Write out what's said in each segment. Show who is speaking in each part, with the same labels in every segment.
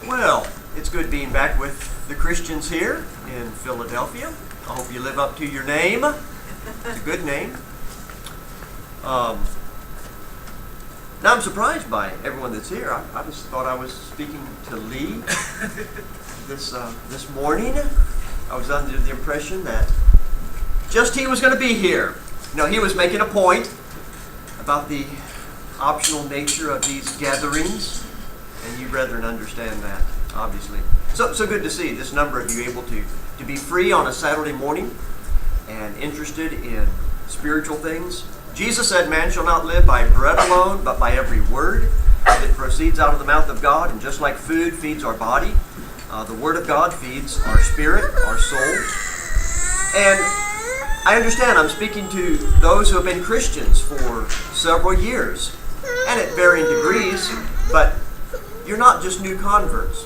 Speaker 1: Well, it's good being back with the Christians here in Philadelphia. I hope you live up to your name. It's a good name. Now I'm surprised by everyone that's here. I just thought I was speaking to Lee this morning. I was under the impression that just he was going to be here. He was making a point about the optional nature of these gatherings, and you brethren understand that, obviously. So good to see this number of you able to be free on a Saturday morning and interested in spiritual things. Jesus said, "Man shall not live by bread alone, but by every word that proceeds out of the mouth of God." And just like food feeds our body, the Word of God feeds our spirit, our soul. And I understand I'm speaking to those who have been Christians for several years, and at varying degrees, but you're not just new converts.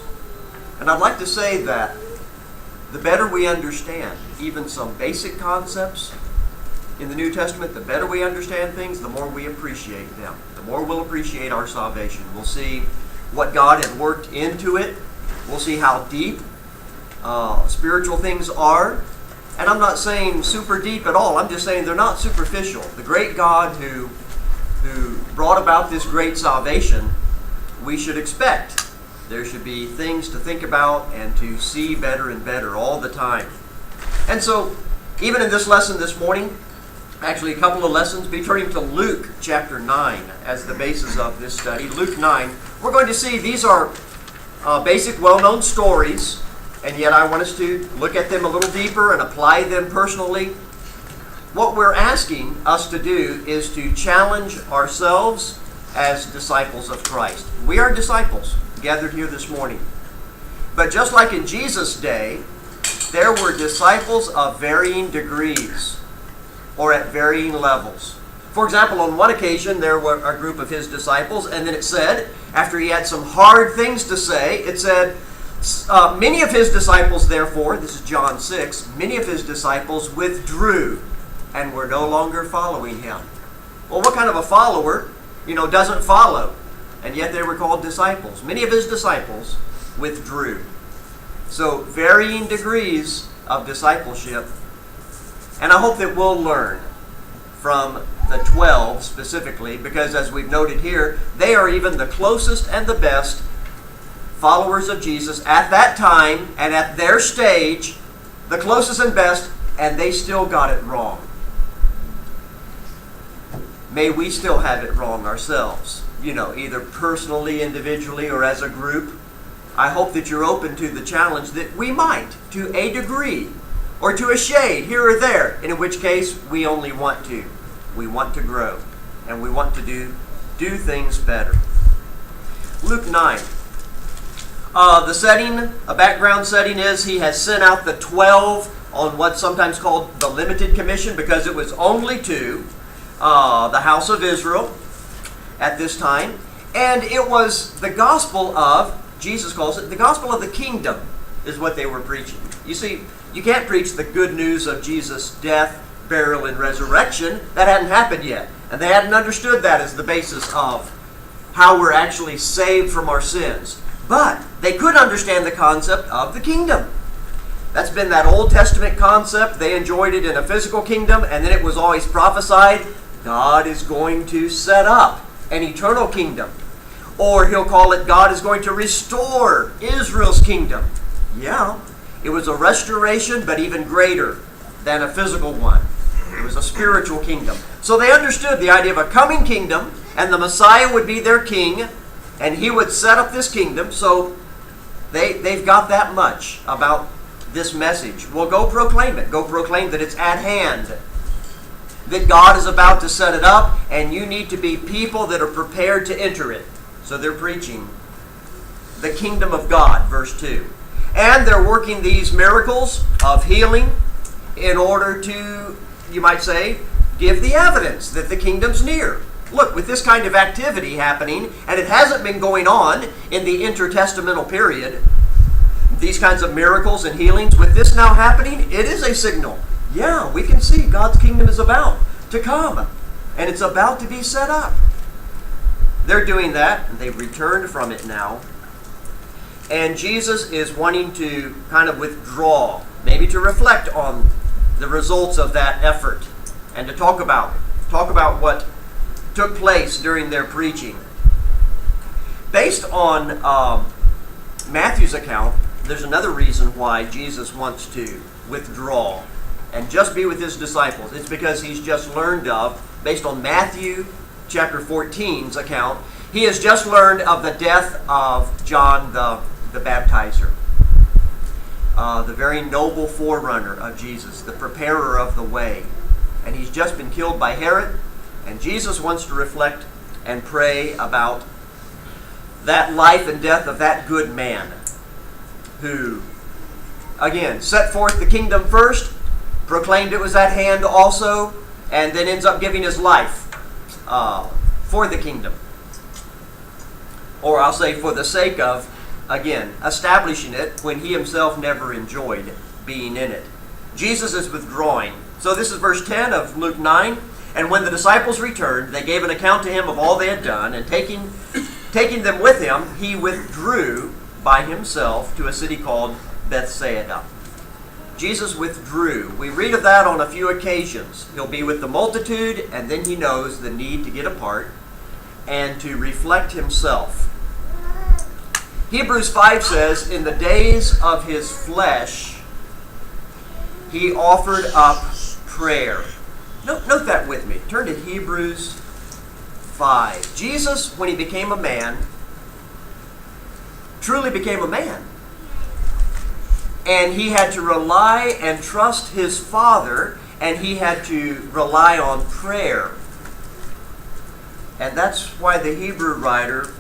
Speaker 1: And I'd like to say that the better we understand even some basic concepts in the New Testament, the better we understand things, the more we appreciate them. The more we'll appreciate our salvation. We'll see what God had worked into it. We'll see how deep spiritual things are. And I'm not saying super deep at all. I'm just saying they're not superficial. The great God who brought about this great salvation, we should expect there should be things to think about and to see better and better all the time. And so, even in this lesson this morning, actually a couple of lessons, be turning to Luke chapter 9 as the basis of this study. Luke 9. We're going to see these are basic, well-known stories, and yet I want us to look at them a little deeper and apply them personally. What we're asking us to do is to challenge ourselves as disciples of Christ. We are disciples gathered here this morning. But just like in Jesus' day, there were disciples of varying degrees or at varying levels. For example, on one occasion, there were a group of his disciples, and then it said, after he had some hard things to say, it said, many of his disciples, therefore, this is John 6, many of his disciples withdrew and were no longer following him. Well, what kind of a follower, doesn't follow? And yet they were called disciples. Many of his disciples withdrew. So, varying degrees of discipleship. And I hope that we'll learn from the 12 specifically, because as we've noted here, they are even the closest and the best followers of Jesus at that time and at their stage, the closest and best, and they still got it wrong. May we still have it wrong ourselves, either personally, individually, or as a group. I hope that you're open to the challenge that we might, to a degree, or to a shade here or there, and in which case we only want to. We want to grow, and we want to do things better. Luke 9. The setting, a background setting is he has sent out the 12 on what's sometimes called the limited commission, because it was only to the house of Israel at this time. And it was the gospel of, Jesus calls it, the gospel of the kingdom is what they were preaching. You see, you can't preach the good news of Jesus' death, burial, and resurrection. That hadn't happened yet. And they hadn't understood that as the basis of how we're actually saved from our sins. But they could understand the concept of the kingdom. That's been that Old Testament concept. They enjoyed it in a physical kingdom, and then it was always prophesied, God is going to set up an eternal kingdom. Or he'll call it, God is going to restore Israel's kingdom. Yeah, it was a restoration, but even greater than a physical one. It was a spiritual kingdom. So they understood the idea of a coming kingdom, and the Messiah would be their king, and he would set up this kingdom. So they've got that much about this message. Well, go proclaim it. Go proclaim that it's at hand, that God is about to set it up, and you need to be people that are prepared to enter it. So they're preaching the kingdom of God, verse 2. And they're working these miracles of healing in order to, you might say, give the evidence that the kingdom's near. Look, with this kind of activity happening, and it hasn't been going on in the intertestamental period, these kinds of miracles and healings, with this now happening, it is a signal. Yeah, we can see God's kingdom is about to come, and it's about to be set up. They're doing that, and they've returned from it now. And Jesus is wanting to kind of withdraw, maybe to reflect on the results of that effort and to talk about what took place during their preaching. Based on Matthew's account, there's another reason why Jesus wants to withdraw and just be with his disciples. It's because he's just learned of, based on Matthew chapter 14's account, he has just learned of the death of John the Baptizer, the very noble forerunner of Jesus, the preparer of the way. And he's just been killed by Herod, and Jesus wants to reflect and pray about that life and death of that good man who, again, set forth the kingdom first, proclaimed it was at hand also, and then ends up giving his life for the kingdom. Or I'll say for the sake of, again, establishing it when he himself never enjoyed being in it. Jesus is withdrawing. So this is verse 10 of Luke 9. And when the disciples returned, they gave an account to him of all they had done, and taking them with him, he withdrew by himself to a city called Bethsaida. Jesus withdrew. We read of that on a few occasions. He'll be with the multitude, and then he knows the need to get apart and to reflect himself. Hebrews 5 says, in the days of his flesh, he offered up prayer. Note that with me. Turn to Hebrews 5. Jesus, when he became a man, truly became a man. And he had to rely and trust his Father, and he had to rely on prayer. And that's why the Hebrew writer,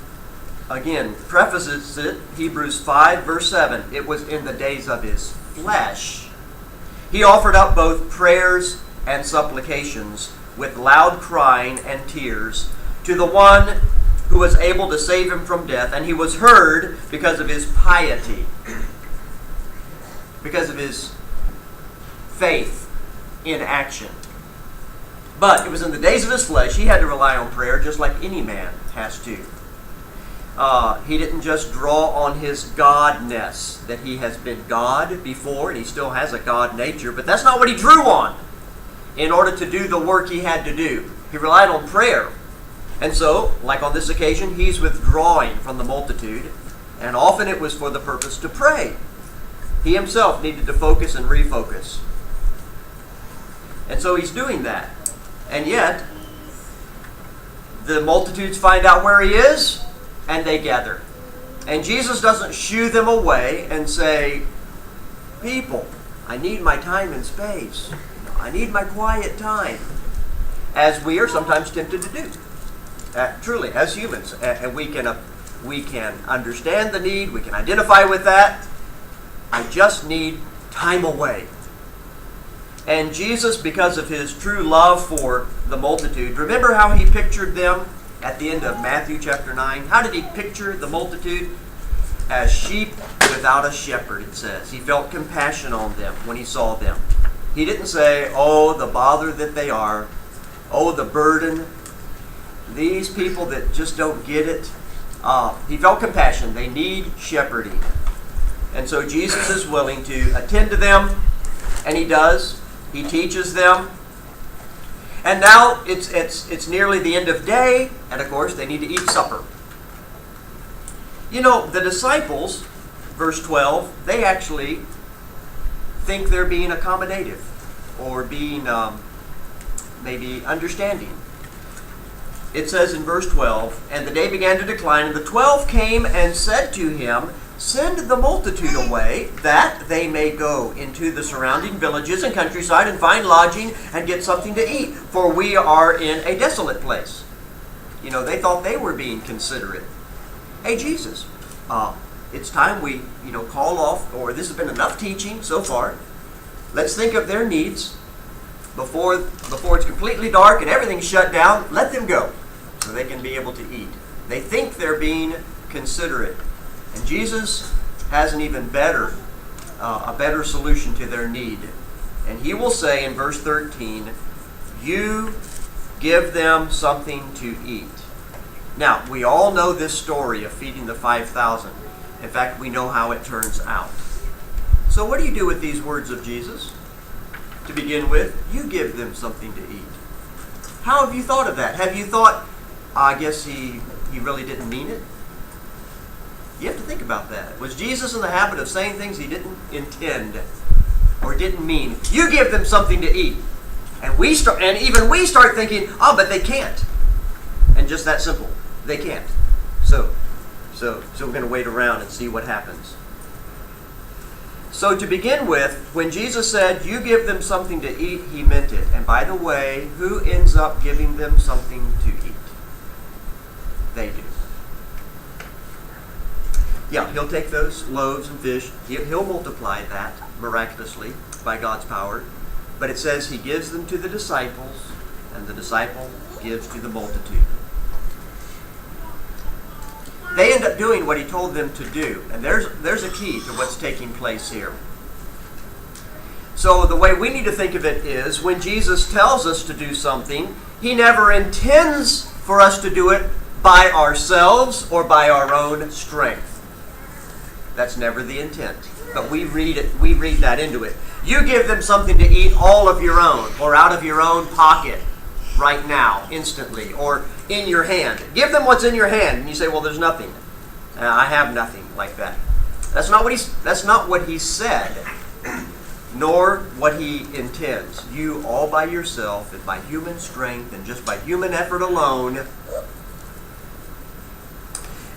Speaker 1: again, prefaces it, Hebrews 5, verse 7. It was in the days of his flesh. He offered up both prayers and supplications with loud crying and tears to the one who was able to save him from death, and he was heard because of his piety, because of his faith in action. But it was in the days of his flesh. He had to rely on prayer just like any man has to. He didn't just draw on his godness, that he has been God before and he still has a God nature, but that's not what he drew on in order to do the work he had to do. He relied on prayer. And so, like on this occasion, he's withdrawing from the multitude, and often it was for the purpose to pray. He himself needed to focus and refocus. And so he's doing that. And yet, the multitudes find out where he is, and they gather. And Jesus doesn't shoo them away and say, people, I need my time and space. I need my quiet time. As we are sometimes tempted to do. Truly, as humans. And we can understand the need. We can identify with that. I just need time away. And Jesus, because of his true love for the multitude, remember how he pictured them at the end of Matthew chapter 9? How did he picture the multitude? As sheep without a shepherd, it says. He felt compassion on them when he saw them. He didn't say, oh, the bother that they are. Oh, the burden. These people that just don't get it. He felt compassion. They need shepherding. And so Jesus is willing to attend to them, and he does. He teaches them. And now it's nearly the end of day, and of course they need to eat supper. You know, the disciples, verse 12, they actually think they're being accommodative or being maybe understanding. It says in verse 12, and the day began to decline, and the 12 came and said to him, send the multitude away, that they may go into the surrounding villages and countryside and find lodging and get something to eat, for we are in a desolate place. You know, they thought they were being considerate. Hey, Jesus, it's time we, call off, or this has been enough teaching so far. Let's think of their needs before it's completely dark and everything's shut down. Let them go so they can be able to eat. They think they're being considerate. And Jesus has an even better, a better solution to their need. And he will say in verse 13, you give them something to eat. Now, we all know this story of feeding the 5,000. In fact, we know how it turns out. So what do you do with these words of Jesus? To begin with, you give them something to eat. How have you thought of that? Have you thought, I guess he really didn't mean it? You have to think about that. Was Jesus in the habit of saying things he didn't intend or didn't mean? You give them something to eat. And even we start thinking, oh, but they can't. And just that simple. They can't. So we're going to wait around and see what happens. So to begin with, when Jesus said, you give them something to eat, he meant it. And by the way, who ends up giving them something to eat? They do. Yeah, he'll take those loaves and fish. He'll multiply that miraculously by God's power. But it says he gives them to the disciples, and the disciple gives to the multitude. They end up doing what he told them to do. And there's a key to what's taking place here. So the way we need to think of it is, when Jesus tells us to do something, he never intends for us to do it by ourselves or by our own strength. That's never the intent. But we read that into it. You give them something to eat all of your own, or out of your own pocket right now, instantly, or in your hand. Give them what's in your hand. And you say, well, there's nothing. I have nothing like that. That's not what he said, nor what he intends. You all by yourself and by human strength and just by human effort alone.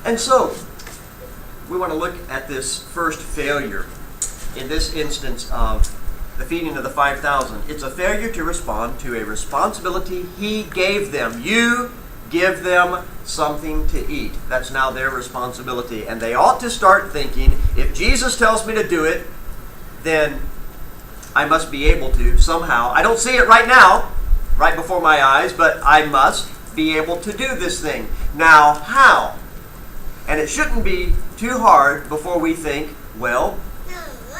Speaker 1: And so, we want to look at this first failure in this instance of the feeding of the 5,000. It's a failure to respond to a responsibility he gave them. You give them something to eat. That's now their responsibility. And they ought to start thinking, if Jesus tells me to do it, then I must be able to somehow. I don't see it right now, right before my eyes, but I must be able to do this thing. Now, how? And it shouldn't be too hard before we think, well,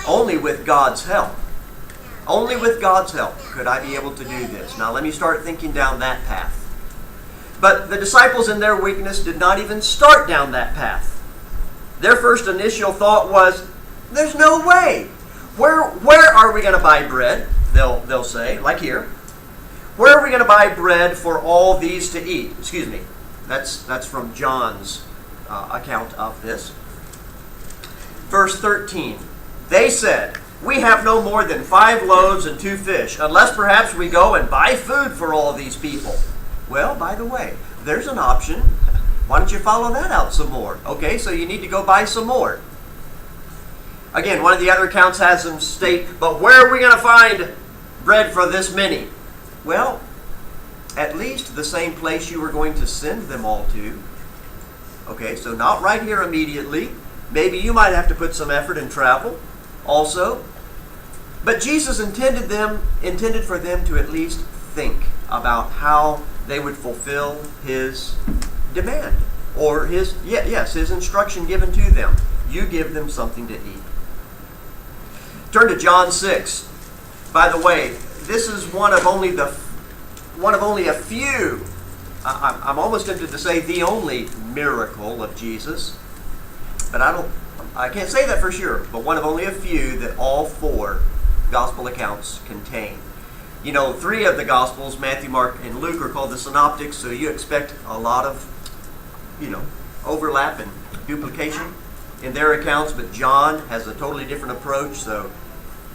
Speaker 1: only with God's help. Only with God's help could I be able to do this. Now let me start thinking down that path. But the disciples in their weakness did not even start down that path. Their first initial thought was, there's no way. Where are we going to buy bread? They'll say, like here. Where are we going to buy bread for all these to eat? Excuse me. That's from John's account of this. Verse 13. They said, we have no more than 5 loaves and 2 fish, unless perhaps we go and buy food for all these people. Well, by the way, there's an option. Why don't you follow that out some more? Okay, so you need to go buy some more. Again, one of the other accounts has them state, but where are we going to find bread for this many? Well, at least the same place you were going to send them all to. Okay, so not right here immediately. Maybe you might have to put some effort and travel also. But Jesus intended for them to at least think about how they would fulfill his demand, or his instruction given to them. You give them something to eat. Turn to John 6. By the way, this is one of only a few. I'm almost tempted to say the only miracle of Jesus, but I can't say that for sure. But one of only a few that all 4 gospel accounts contain. 3 of the gospels, Matthew, Mark, and Luke, are called the synoptics, so you expect a lot of, overlap and duplication in their accounts, but John has a totally different approach, so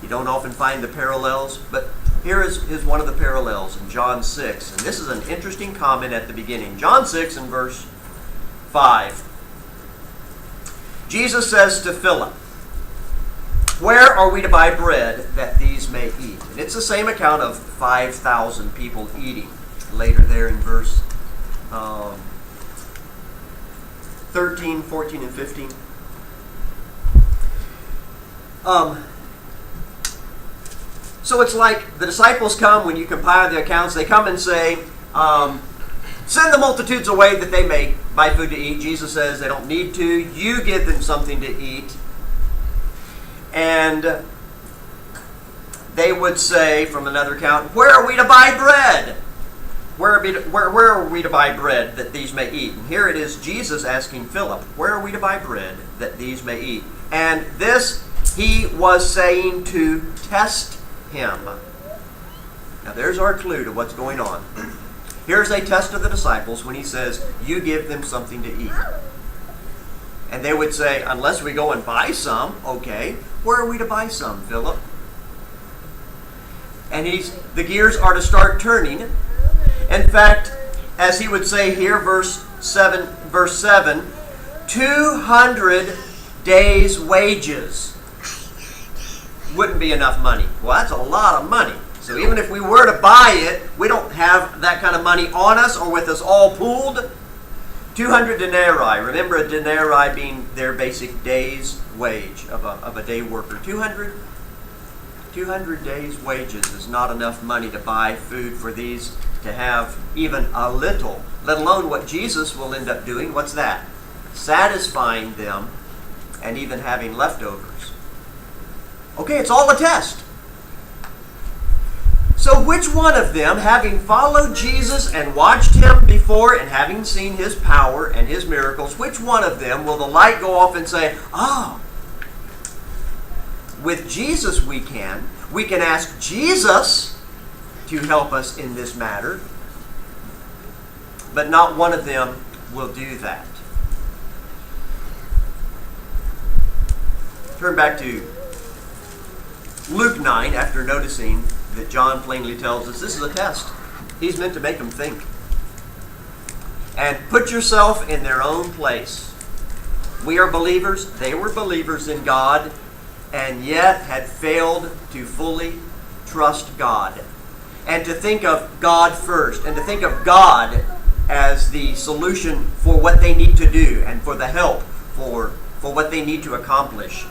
Speaker 1: you don't often find the parallels. But here is one of the parallels in John 6, and this is an interesting comment at the beginning. John 6 and verse 5. Jesus says to Philip, where are we to buy bread that these may eat? And it's the same account of 5,000 people eating later there in verse 13, 14, and 15. So it's like the disciples come, when you compile the accounts, they come and say, send the multitudes away that they may buy food to eat. Jesus says they don't need to. You give them something to eat. And they would say, from another account, where are we to buy bread? where are we to buy bread that these may eat? And here it is Jesus asking Philip, where are we to buy bread that these may eat? And this he was saying to test him. Now there's our clue to what's going on. Here's a test of the disciples when he says, you give them something to eat. And they would say, unless we go and buy some, okay, where are we to buy some, Philip? And the gears are to start turning. In fact, as he would say here, verse 7, 200 days' wages wouldn't be enough money. Well, that's a lot of money. So even if we were to buy it, we don't have that kind of money on us or with us all pooled. 200 denarii. Remember a denarii being their basic day's wage of a day worker. 200 days' wages is not enough money to buy food for these to have even a little, let alone what Jesus will end up doing. What's that? Satisfying them and even having leftovers. Okay, it's all a test. So which one of them, having followed Jesus and watched him before and having seen his power and his miracles, which one of them will the light go off and say, oh, with Jesus we can ask Jesus to help us in this matter, but not one of them will do that. Turn back to Luke 9 after noticing that John plainly tells us this is a test. He's meant to make them think. And put yourself in their own place. We are believers. They were believers in God and yet had failed to fully trust God. And to think of God first. And to think of God as the solution for what they need to do and for the help for what they need to accomplish.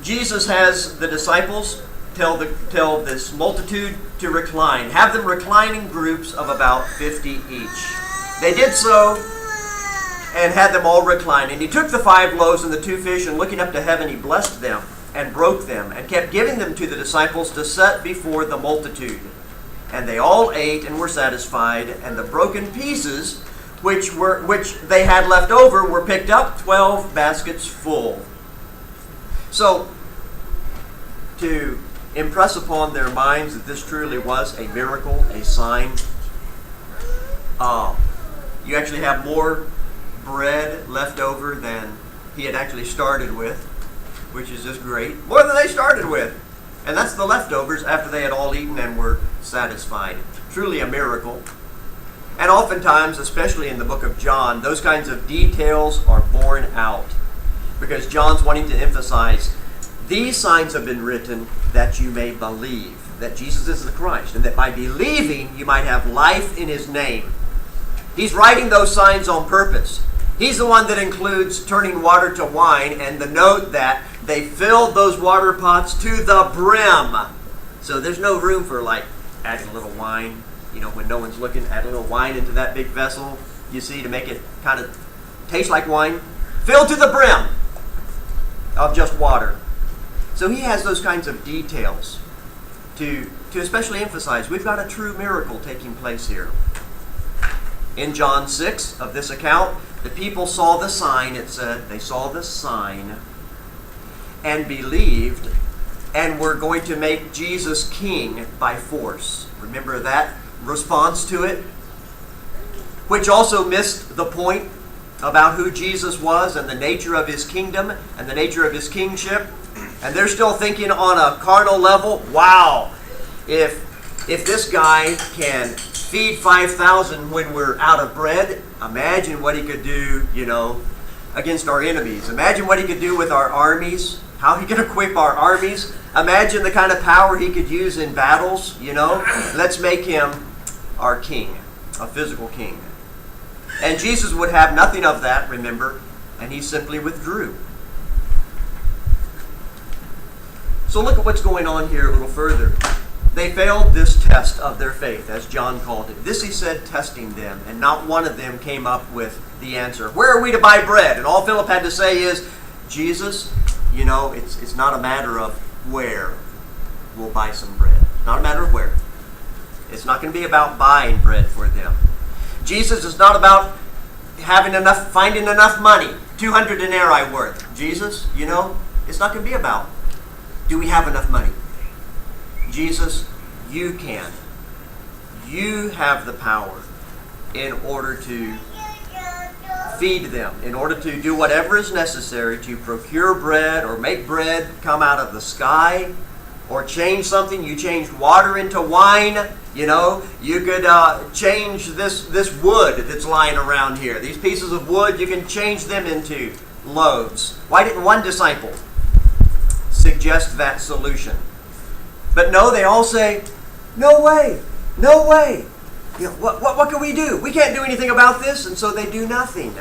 Speaker 1: Jesus has the disciples tell this multitude to recline. Have them recline in groups of about 50 each. They did so and had them all recline. And he took the 5 loaves and the 2 fish, and looking up to heaven, he blessed them and broke them and kept giving them to the disciples to set before the multitude. And they all ate and were satisfied, and the broken pieces which they had left over were picked up, 12 baskets full. So, to impress upon their minds that this truly was a miracle, a sign, you actually have more bread left over than he had actually started with, which is just great. More than they started with. And that's the leftovers after they had all eaten and were satisfied. Truly a miracle. And oftentimes, especially in the book of John, those kinds of details are borne out. Because John's wanting to emphasize, these signs have been written that you may believe that Jesus is the Christ, and that by believing you might have life in his name. He's writing those signs on purpose. He's the one that includes turning water to wine, and the note that they filled those water pots to the brim. So there's no room for adding a little wine. When no one's looking, add a little wine into that big vessel, you see, to make it kind of taste like wine. Filled to the brim of just water. So he has those kinds of details to especially emphasize we've got a true miracle taking place here. In John 6 of this account, the people saw the sign, it said, they saw the sign and believed and were going to make Jesus king by force. Remember that response to it? Which also missed the point about who Jesus was and the nature of his kingdom and the nature of his kingship. And they're still thinking on a carnal level, wow, if this guy can feed 5,000 when we're out of bread, imagine what he could do, against our enemies. Imagine what he could do with our armies, how he could equip our armies. Imagine the kind of power he could use in battles, Let's make him our king, a physical king. And Jesus would have nothing of that, remember, and he simply withdrew. So look at what's going on here a little further. They failed this test of their faith, as John called it. This he said, testing them, and not one of them came up with the answer. Where are we to buy bread? And all Philip had to say is, Jesus, it's not a matter of where we'll buy some bread. Not a matter of where. It's not going to be about buying bread for them. Jesus is not about finding enough money, 200 denarii worth. Jesus, it's not going to be about, do we have enough money? Jesus, you can. You have the power in order to feed them, in order to do whatever is necessary to procure bread or make bread come out of the sky or change something. You changed water into wine. You could change this wood that's lying around here. These pieces of wood, you can change them into loaves. Why didn't one disciple suggest that solution? But no, they all say, no way, no way. What can we do? We can't do anything about this, and so they do nothing.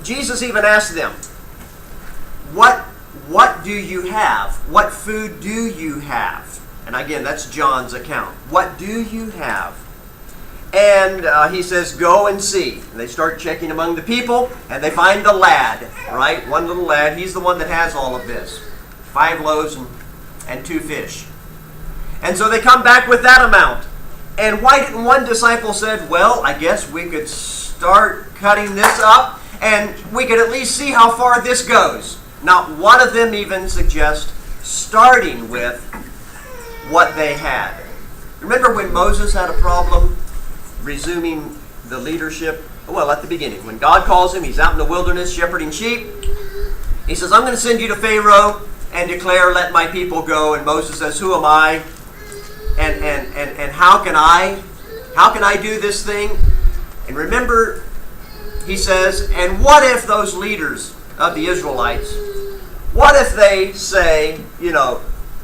Speaker 1: Jesus even asked them, what do you have? What food do you have? And again, that's John's account. What do you have? And he says, go and see. And they start checking among the people, and they find the lad, right? One little lad. He's the one that has all of this. 5 loaves and 2 fish. And so they come back with that amount. And why didn't one disciple said, well, I guess we could start cutting this up, and we could at least see how far this goes. Not one of them even suggests starting with what they had. Remember when Moses had a problem resuming the leadership? Well, at the beginning, when God calls him, he's out in the wilderness shepherding sheep. He says, I'm going to send you to Pharaoh and declare, let my people go. And Moses says, who am I? And how can I do this thing? And remember, he says, and what if those leaders of the Israelites, what if they say,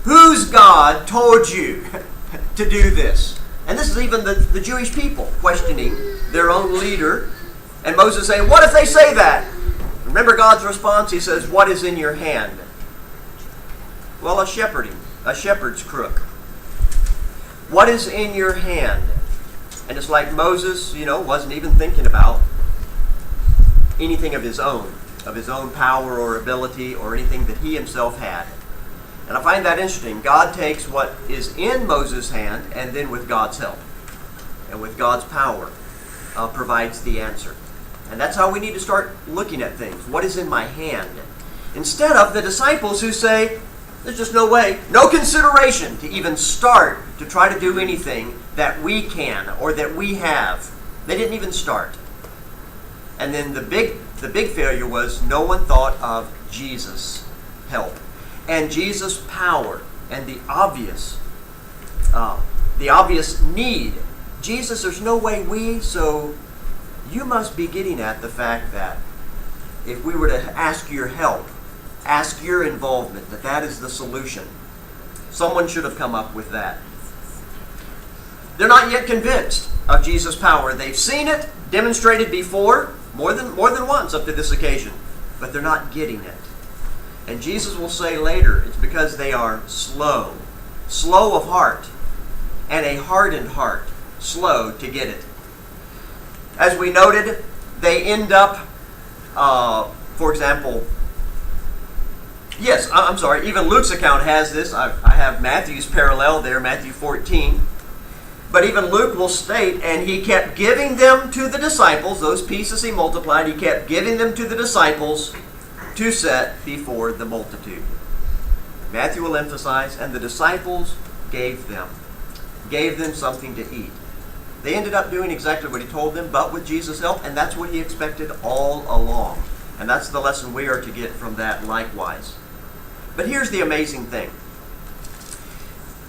Speaker 1: whose God told you to do this? And this is even the Jewish people questioning their own leader. And Moses saying, what if they say that? Remember God's response? He says, what is in your hand? Well, a shepherd's crook. What is in your hand? And it's like Moses, wasn't even thinking about anything of his own power or ability or anything that he himself had. And I find that interesting. God takes what is in Moses' hand and then with God's help and with God's power provides the answer. And that's how we need to start looking at things. What is in my hand? Instead of the disciples who say, there's just no way, no consideration to even start to try to do anything that we can or that we have. They didn't even start. And then the big failure was no one thought of Jesus' help and Jesus' power and the obvious need. Jesus, there's no way so you must be getting at the fact that if we were to ask your help, ask your involvement, that is the solution. Someone should have come up with that. They're not yet convinced of Jesus' power. They've seen it demonstrated before, more than once up to this occasion, but they're not getting it. And Jesus will say later, it's because they are slow of heart, and a hardened heart, slow to get it. As we noted, they end up, for example, even Luke's account has this. I have Matthew's parallel there, Matthew 14. But even Luke will state, and he kept giving them to the disciples, those pieces he multiplied, he kept giving them to the disciples to set before the multitude. Matthew will emphasize, and the disciples gave them something to eat. They ended up doing exactly what he told them, but with Jesus' help, and that's what he expected all along. And that's the lesson we are to get from that likewise. But here's the amazing thing.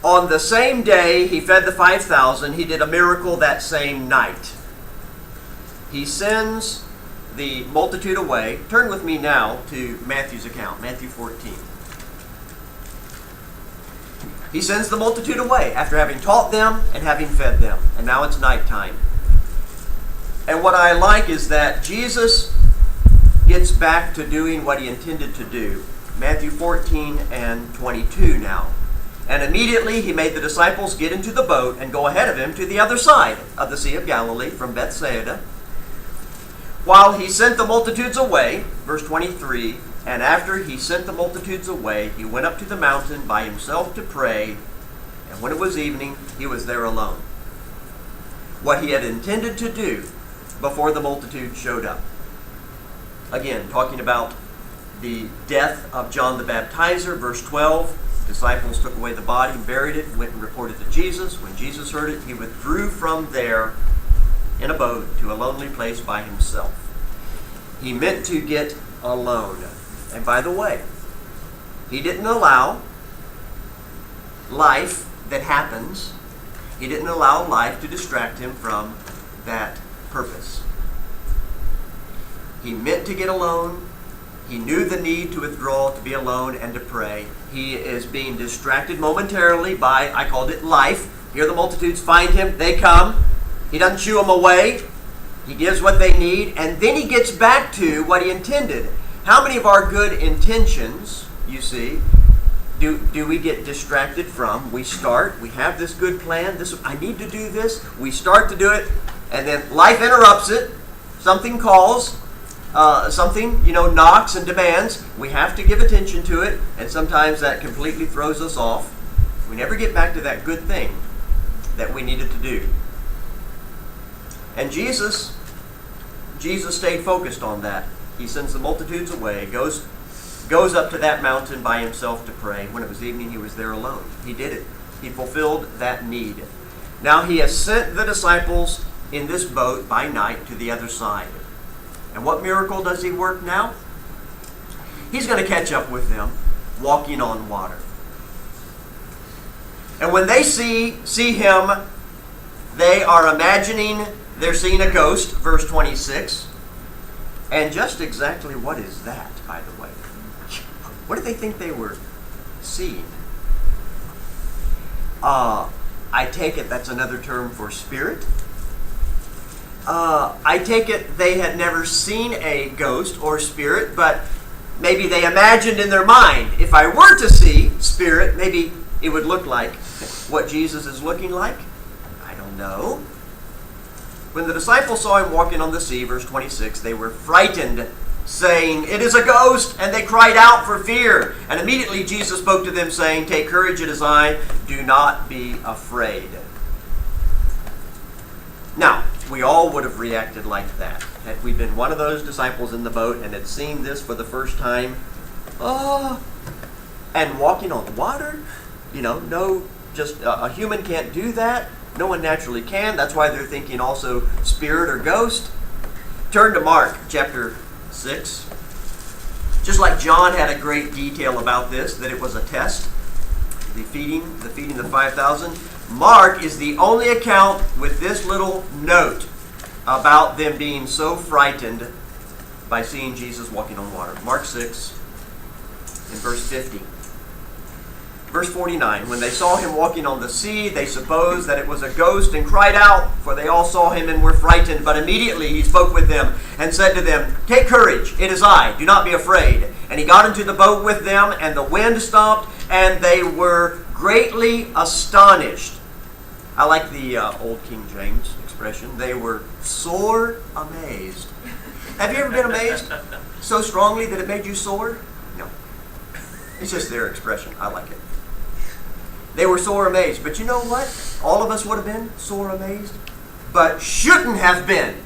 Speaker 1: On the same day he fed the 5,000, he did a miracle that same night. He sends the multitude away. Turn with me now to Matthew's account, Matthew 14. He sends the multitude away after having taught them and having fed them. And now it's nighttime. And what I like is that Jesus gets back to doing what he intended to do. Matthew 14 and 22 now. And immediately he made the disciples get into the boat and go ahead of him to the other side of the Sea of Galilee from Bethsaida. While he sent the multitudes away, verse 23, and after he sent the multitudes away, he went up to the mountain by himself to pray. And when it was evening, he was there alone. What he had intended to do before the multitude showed up. Again, talking about the death of John the Baptizer, verse 12. Disciples took away the body and buried it, went and reported to Jesus. When Jesus heard it, he withdrew from there in a boat to a lonely place by himself. He meant to get alone. And by the way, he didn't allow life that happens, he didn't allow life to distract him from that purpose. He meant to get alone. He knew the need to withdraw, to be alone, and to pray. He is being distracted momentarily by, I called it life. Here the multitudes find him. They come. He doesn't shoo them away. He gives what they need. And then he gets back to what he intended. How many of our good intentions, you see, do we get distracted from? We start. We have this good plan. I need to do this. We start to do it. And then life interrupts it. Something calls. Something, knocks and demands. We have to give attention to it, and sometimes that completely throws us off. We never get back to that good thing that we needed to do. And Jesus stayed focused on that. He sends the multitudes away, goes up to that mountain by himself to pray. When it was evening, he was there alone. He did it. He fulfilled that need. Now he has sent the disciples in this boat by night to the other side. And what miracle does he work now? He's going to catch up with them walking on water. And when they see him, they are imagining they're seeing a ghost, verse 26. And just exactly what is that, by the way? What did they think they were seeing? I take it that's another term for spirit. I take it they had never seen a ghost or spirit, but maybe they imagined in their mind, if I were to see spirit, maybe it would look like what Jesus is looking like. I don't know. When the disciples saw him walking on the sea, verse 26, they were frightened, saying, "It is a ghost," and they cried out for fear. And immediately Jesus spoke to them, saying, "Take courage, it is I. Do not be afraid." Now, we all would have reacted like that. Had we been one of those disciples in the boat and had seen this for the first time, and walking on water, a human can't do that. No one naturally can. That's why they're thinking also spirit or ghost. Turn to Mark chapter 6. Just like John had a great detail about this, that it was a test, the feeding the 5,000. Mark is the only account with this little note about them being so frightened by seeing Jesus walking on water. Mark 6 in verse 50. Verse 49, when they saw him walking on the sea, they supposed that it was a ghost and cried out, for they all saw him and were frightened. But immediately he spoke with them and said to them, "Take courage, it is I, do not be afraid." And he got into the boat with them, and the wind stopped, and they were greatly astonished. I like the old King James expression. They were sore amazed. Have you ever been amazed so strongly that it made you sore? No. It's just their expression. I like it. They were sore amazed. But you know what? All of us would have been sore amazed, but shouldn't have been,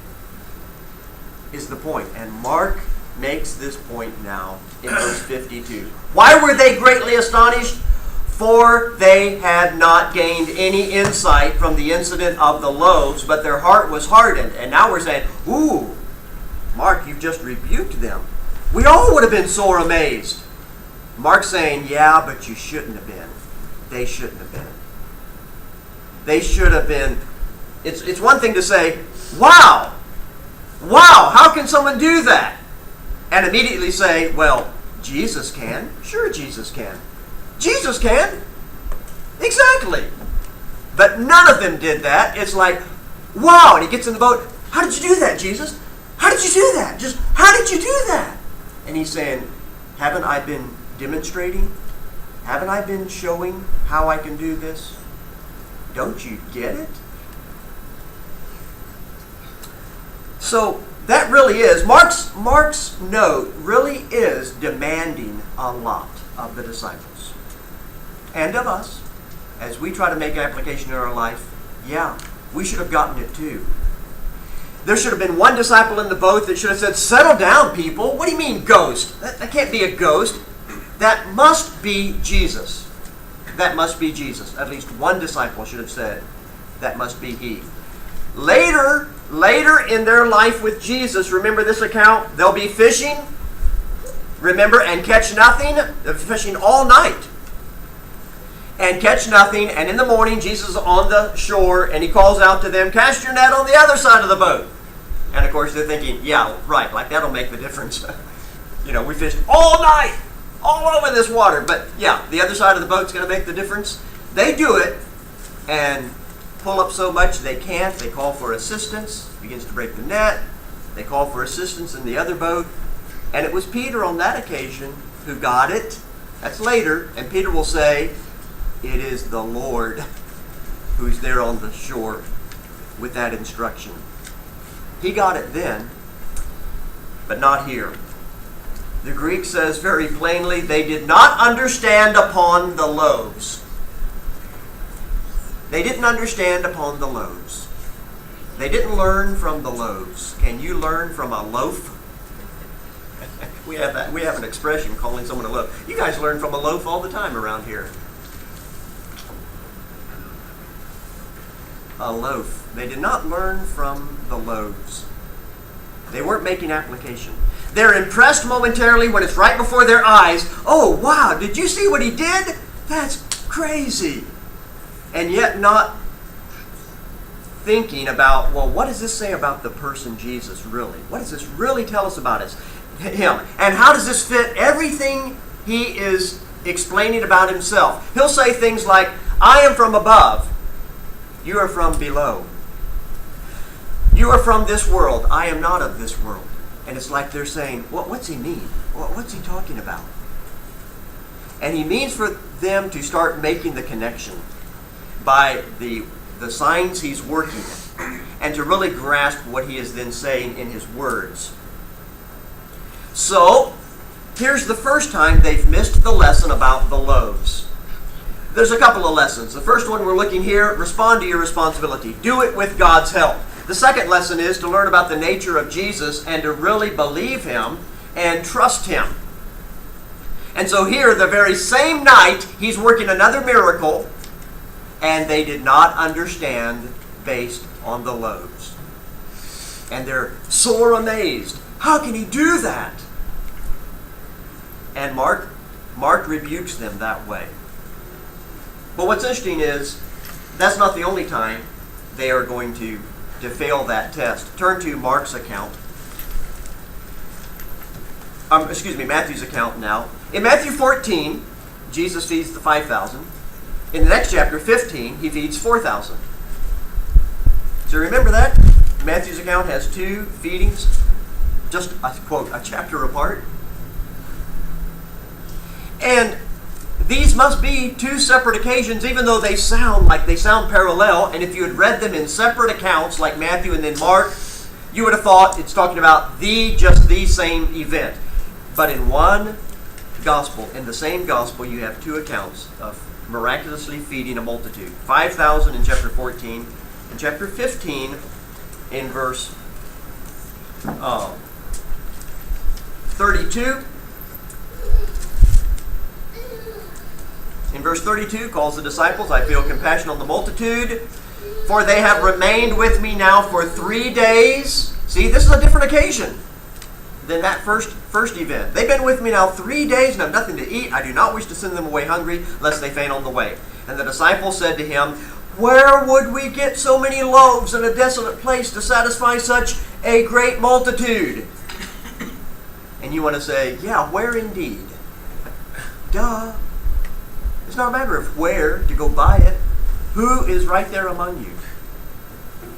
Speaker 1: is the point. And Mark makes this point now in verse 52. Why were they greatly astonished? For they had not gained any insight from the incident of the loaves, but their heart was hardened. And now we're saying, ooh, Mark, you've just rebuked them. We all would have been sore amazed. Mark's saying, yeah, but you shouldn't have been. They shouldn't have been. They should have been. It's one thing to say, wow, how can someone do that? And immediately say, well, Jesus can. Sure, Jesus can. Jesus can. Exactly. But none of them did that. It's like, wow, and he gets in the boat. How did you do that, Jesus? How did you do that? Just, how did you do that? And he's saying, haven't I been demonstrating? Haven't I been showing how I can do this? Don't you get it? So that really is, Mark's note really is demanding a lot of the disciples and of us as we try to make application in our life, yeah, we should have gotten it too. There should have been one disciple in the boat that should have said, settle down, people. What do you mean ghost? That can't be a ghost. That must be Jesus. That must be Jesus. At least one disciple should have said, that must be he. Later in their life with Jesus, remember this account? They'll be fishing, remember, and catch nothing. They're fishing all night and catch nothing. And in the morning, Jesus is on the shore, and he calls out to them, cast your net on the other side of the boat. And of course, they're thinking, yeah, right, like that'll make the difference. We fished all night, all over this water. But yeah, the other side of the boat's going to make the difference. They do it and pull up so much they can't. They call for assistance, begins to break the net. They call for assistance in the other boat. And it was Peter on that occasion who got it. That's later. And Peter will say, it is the Lord who's there on the shore with that instruction. He got it then, but not here. The Greek says very plainly, they did not understand upon the loaves. They didn't understand upon the loaves. They didn't learn from the loaves. Can you learn from a loaf? We have an expression calling someone a loaf. You guys learn from a loaf all the time around here. A loaf. They did not learn from the loaves. They weren't making application. They're impressed momentarily when it's right before their eyes. Oh, wow, did you see what he did? That's crazy. And yet not thinking about, well, what does this say about the person Jesus really? What does this really tell us about him? And how does this fit everything he is explaining about himself? He'll say things like, I am from above. You are from below. You are from this world. I am not of this world. And it's like they're saying, what's he mean? What's he talking about? And he means for them to start making the connection by the signs he's working and to really grasp what he is then saying in his words. So, here's the first time they've missed the lesson about the loaves. There's a couple of lessons. The first one we're looking here, respond to your responsibility. Do it with God's help. The second lesson is to learn about the nature of Jesus and to really believe him and trust him. And so here, the very same night, he's working another miracle, and they did not understand based on the loaves. And they're sore amazed. How can he do that? And Mark rebukes them that way. But what's interesting is, that's not the only time they are going to fail that test. Turn to Mark's account. Matthew's account now. In Matthew 14, Jesus feeds the 5,000. In the next chapter, 15, he feeds 4,000. So remember that? Matthew's account has two feedings, just, quote, a chapter apart. And these must be two separate occasions, even though they sound parallel. And if you had read them in separate accounts, like Matthew and then Mark, you would have thought it's talking about the same event. But in one gospel, in the same gospel, you have two accounts of miraculously feeding a multitude. 5,000 in chapter 14, and chapter 15 in verse 32. In verse 32, calls the disciples, I feel compassion on the multitude, for they have remained with me now for 3 days. See, this is a different occasion than that first event. They've been with me now 3 days and have nothing to eat. I do not wish to send them away hungry, lest they faint on the way. And the disciples said to him, where would we get so many loaves in a desolate place to satisfy such a great multitude? And you want to say, yeah, where indeed? Duh. It's not a matter of where to go buy it. Who is right there among you?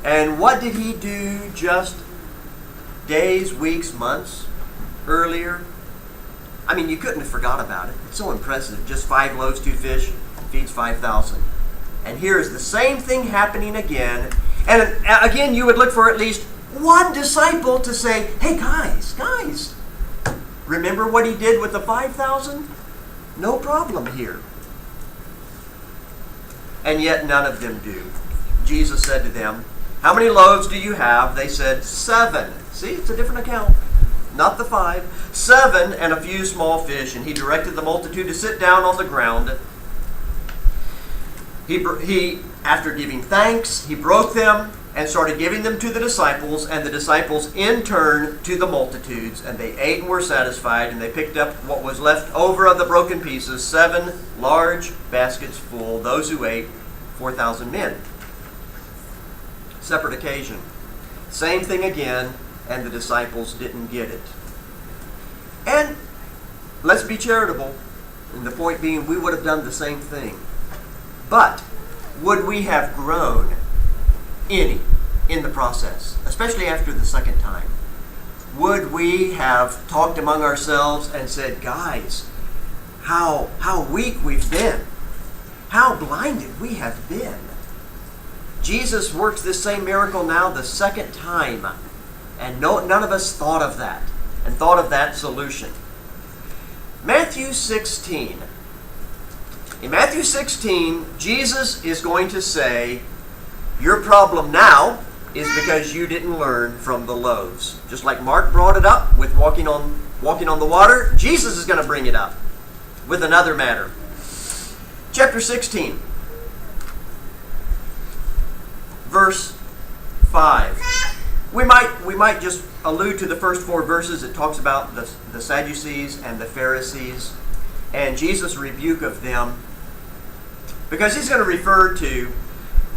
Speaker 1: And what did he do just days, weeks, months earlier? I mean, you couldn't have forgot about it. It's so impressive. Just 5 loaves, 2 fish, feeds 5,000. And here is the same thing happening again. And again, you would look for at least one disciple to say, hey guys, remember what he did with the 5,000? No problem here. and yet none of them do. Jesus said to them, "How many loaves do you have?" They said, 7. See, it's a different account. Not the 5. 7 and a few small fish. And he directed the multitude to sit down on the ground. He, after giving thanks, he broke them and started giving them to the disciples, and the disciples in turn to the multitudes. And they ate and were satisfied, and they picked up what was left over of the broken pieces, 7 large baskets full. Those who ate, 4,000 men. Separate occasion. Same thing again, and the disciples didn't get it. And let's be charitable, and the point being we would have done the same thing. But would we have grown any in the process, especially after the second time? Would we have talked among ourselves and said, "Guys, how weak we've been, how blinded we have been"? Jesus works this same miracle now the second time, and none of us thought of that and thought of that solution. Matthew 16. In Matthew 16, Jesus is going to say, your problem now is because you didn't learn from the loaves. Just like Mark brought it up with walking on the water, Jesus is going to bring it up with another matter. Chapter 16. Verse 5. We might just allude to the first 4 verses. It talks about the Sadducees and the Pharisees and Jesus' rebuke of them, because he's going to refer to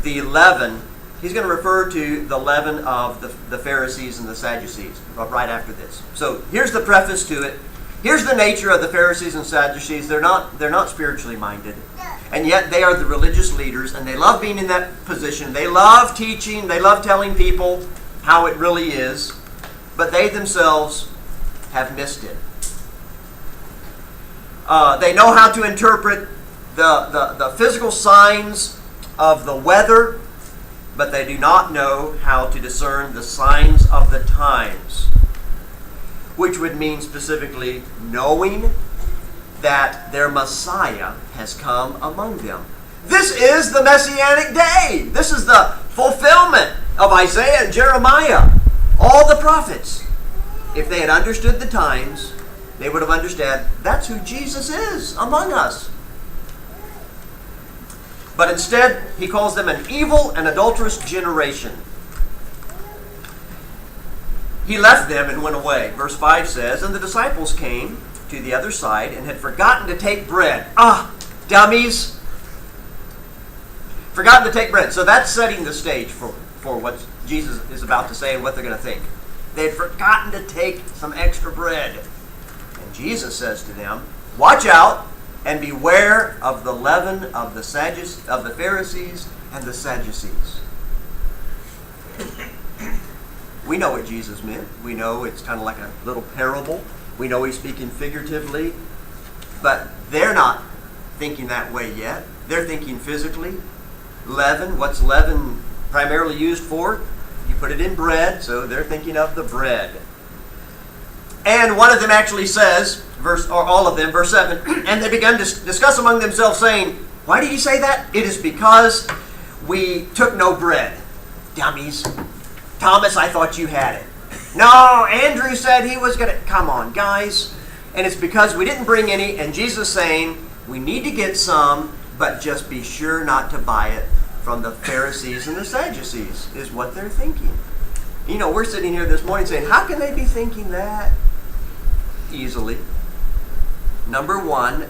Speaker 1: the leaven. He's going to refer to the leaven of the Pharisees and the Sadducees right after this. So here's the preface to it. Here's the nature of the Pharisees and Sadducees. They're not spiritually minded. And yet they are the religious leaders, and they love being in that position. They love teaching. They love telling people how it really is. But they themselves have missed it. They know how to interpret the physical signs of the weather, but they do not know how to discern the signs of the times, which would mean specifically knowing that their Messiah has come among them. This is the Messianic day. This is the fulfillment of Isaiah and Jeremiah, all the prophets. If they had understood the times, they would have understood that's who Jesus is among us. But instead, he calls them an evil and adulterous generation. He left them and went away. Verse 5 says, and the disciples came to the other side and had forgotten to take bread. Dummies! Forgotten to take bread. So that's setting the stage for what Jesus is about to say and what they're going to think. They had forgotten to take some extra bread. And Jesus says to them, watch out and beware of the leaven of the Pharisees and the Sadducees. We know what Jesus meant. We know it's kind of like a little parable. We know he's speaking figuratively. But they're not thinking that way yet. They're thinking physically. Leaven, what's leaven primarily used for? You put it in bread, so they're thinking of the bread. And one of them actually says, all of them, verse 7, and they began to discuss among themselves, saying, why do you say that? It is because we took no bread. Dummies. Thomas, I thought you had it. No, Andrew said he was going to. Come on, guys. And it's because we didn't bring any, and Jesus saying, we need to get some, but just be sure not to buy it from the Pharisees and the Sadducees, is what they're thinking. You know, we're sitting here this morning saying, how can they be thinking that? Easily. Number one,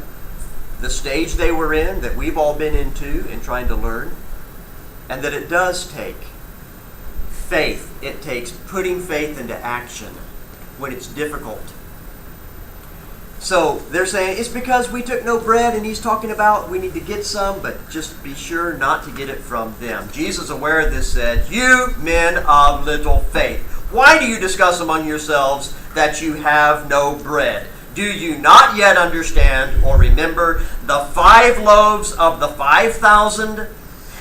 Speaker 1: the stage they were in, that we've all been into in trying to learn, and that it does take faith. It takes putting faith into action when it's difficult. So they're saying, it's because we took no bread, and he's talking about we need to get some, but just be sure not to get it from them. Jesus, aware of this, said, you men of little faith, why do you discuss among yourselves that you have no bread? Do you not yet understand or remember the 5 loaves of the 5,000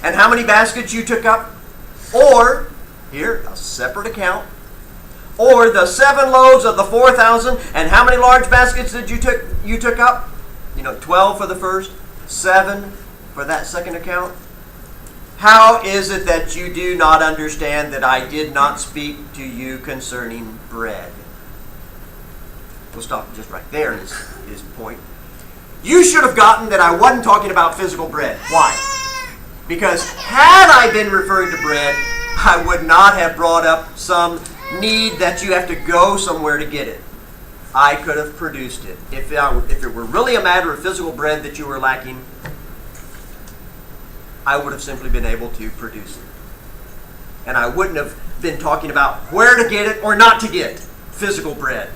Speaker 1: and how many baskets you took up? Or, here, a separate account, or the 7 loaves of the 4,000 and how many large baskets did you took up? 12 for the first, 7 for that second account. How is it that you do not understand that I did not speak to you concerning bread? We'll stop just right there in his point. You should have gotten that I wasn't talking about physical bread. Why? Because had I been referring to bread, I would not have brought up some need that you have to go somewhere to get it. I could have produced it. If it were really a matter of physical bread that you were lacking, I would have simply been able to produce it. And I wouldn't have been talking about where to get it or not to get physical bread.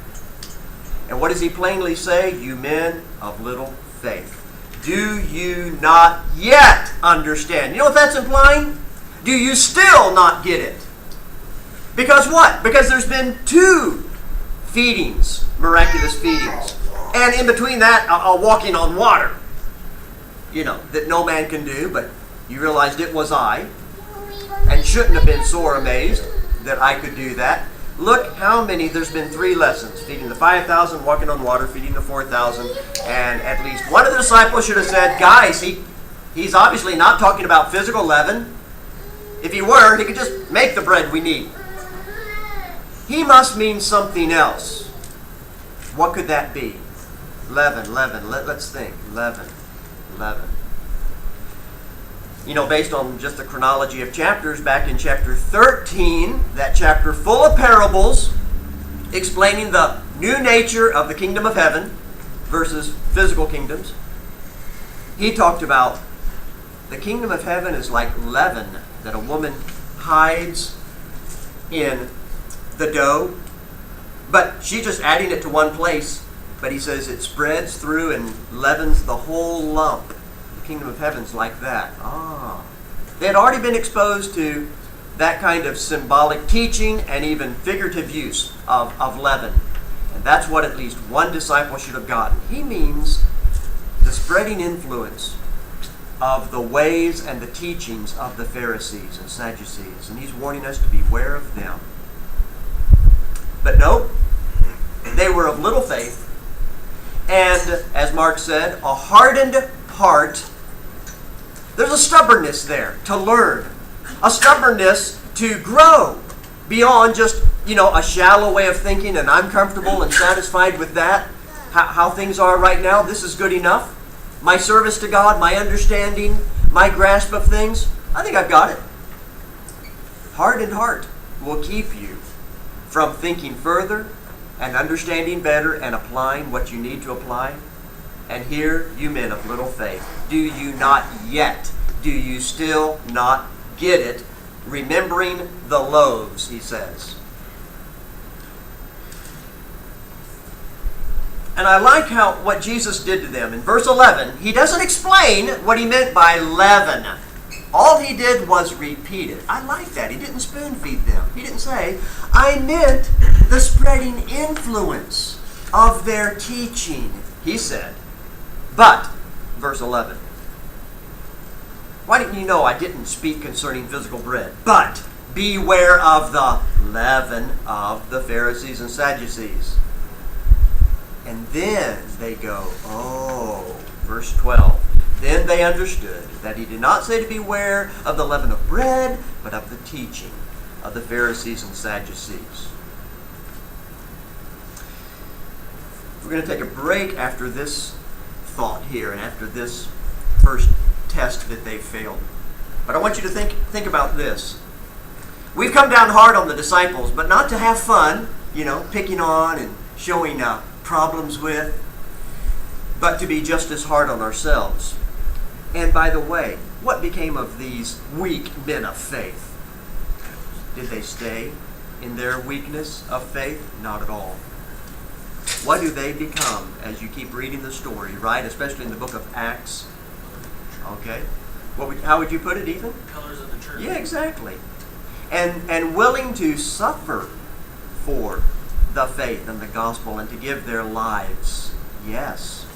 Speaker 1: And what does he plainly say? You men of little faith. Do you not yet understand? You know what that's implying? Do you still not get it? Because what? Because there's been 2 feedings, miraculous feedings. And in between that, a walking on water. That no man can do, but you realized it was I. And shouldn't have been sore amazed that I could do that. Look how many, there's been 3 lessons. Feeding the 5,000, walking on water, feeding the 4,000. And at least one of the disciples should have said, guys, he's obviously not talking about physical leaven. If he were, he could just make the bread we need. He must mean something else. What could that be? Leaven. Let's think. Leaven. Based on just the chronology of chapters, back in chapter 13, that chapter full of parables, explaining the new nature of the kingdom of heaven versus physical kingdoms, he talked about the kingdom of heaven is like leaven that a woman hides in the dough, but she's just adding it to one place. But he says it spreads through and leavens the whole lump. The kingdom of heaven's like that. They had already been exposed to that kind of symbolic teaching and even figurative use of leaven. And that's what at least one disciple should have gotten. He means the spreading influence of the ways and the teachings of the Pharisees and Sadducees. And he's warning us to beware of them. But no, they were of little faith. And, as Mark said, a hardened heart. There's a stubbornness there to learn. A stubbornness to grow beyond just, a shallow way of thinking and I'm comfortable and satisfied with that. How things are right now, this is good enough. My service to God, my understanding, my grasp of things, I think I've got it. Hardened heart will keep you from thinking further and understanding better and applying what you need to apply. And here, you men of little faith, do you not yet, do you still not get it? Remembering the loaves, he says. And I like what Jesus did to them. In verse 11, he doesn't explain what he meant by leaven. All he did was repeat it. I like that. He didn't spoon feed them. He didn't say, I meant the spreading influence of their teaching. He said, but, verse 11, why didn't you know I didn't speak concerning physical bread? But beware of the leaven of the Pharisees and Sadducees. And then they go, verse 12. Then they understood that he did not say to beware of the leaven of bread, but of the teaching of the Pharisees and Sadducees. We're going to take a break after this thought here and after this first test that they failed. But I want you to think about this. We've come down hard on the disciples, but not to have fun, picking on and showing problems with, but to be just as hard on ourselves. And by the way, what became of these weak men of faith? Did they stay in their weakness of faith? Not at all. What do they become as you keep reading the story, right? Especially in the book of Acts. Okay? How would you put it, Ethan?
Speaker 2: Pillars of the church.
Speaker 1: Yeah, exactly. And willing to suffer for the faith and the gospel and to give their lives. Yes.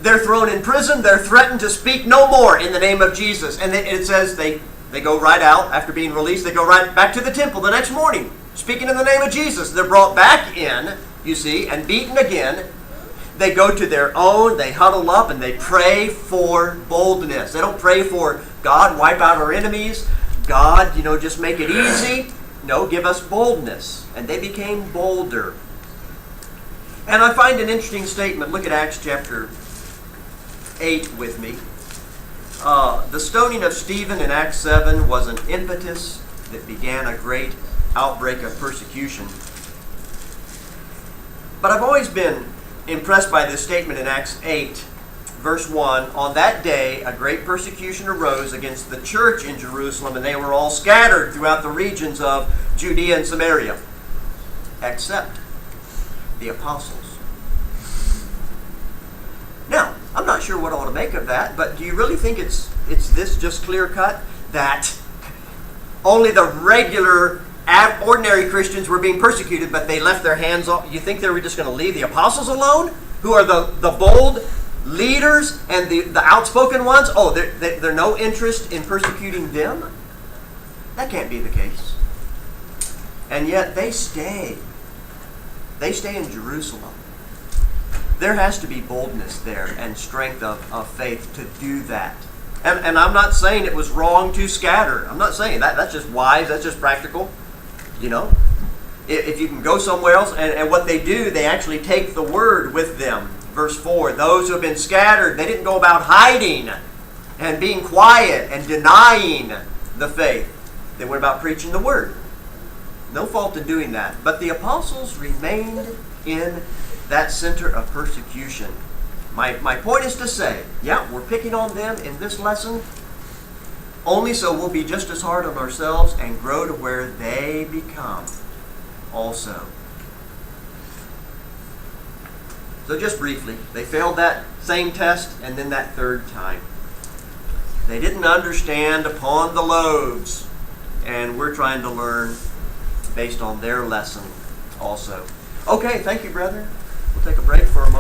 Speaker 1: They're thrown in prison. They're threatened to speak no more in the name of Jesus. And it says they go right out. After being released, they go right back to the temple the next morning, speaking in the name of Jesus. They're brought back in, you see, and beaten again. They go to their own, they huddle up, and they pray for boldness. They don't pray for God, wipe out our enemies. God, just make it easy. No, give us boldness. And they became bolder. And I find an interesting statement. Look at Acts chapter 8 with me. The stoning of Stephen in Acts 7 was an impetus that began a great outbreak of persecution. But I've always been impressed by this statement in Acts 8, verse 1. On that day, a great persecution arose against the church in Jerusalem, and they were all scattered throughout the regions of Judea and Samaria, except the apostles. Now, I'm not sure what I ought to make of that, but do you really think it's this just clear cut? That only the regular, ordinary Christians were being persecuted, but they left their hands off? You think they were just going to leave the apostles alone, who are the bold leaders and the outspoken ones? Oh, they're no interest in persecuting them? That can't be the case. And yet they stay. They stay in Jerusalem. There has to be boldness there and strength of faith to do that. And I'm not saying it was wrong to scatter. I'm not saying that. That's just wise. That's just practical. If you can go somewhere else, and what they do, they actually take the word with them. Verse 4, those who have been scattered, they didn't go about hiding and being quiet and denying the faith. They went about preaching the word. No fault in doing that. But the apostles remained in that center of persecution. My point is to say, yeah, we're picking on them in this lesson, only so we'll be just as hard on ourselves and grow to where they become also. So just briefly, they failed that same test and then that third time. They didn't understand upon the loaves, and we're trying to learn based on their lesson also. Okay, thank you, brethren. We'll take a break for a moment.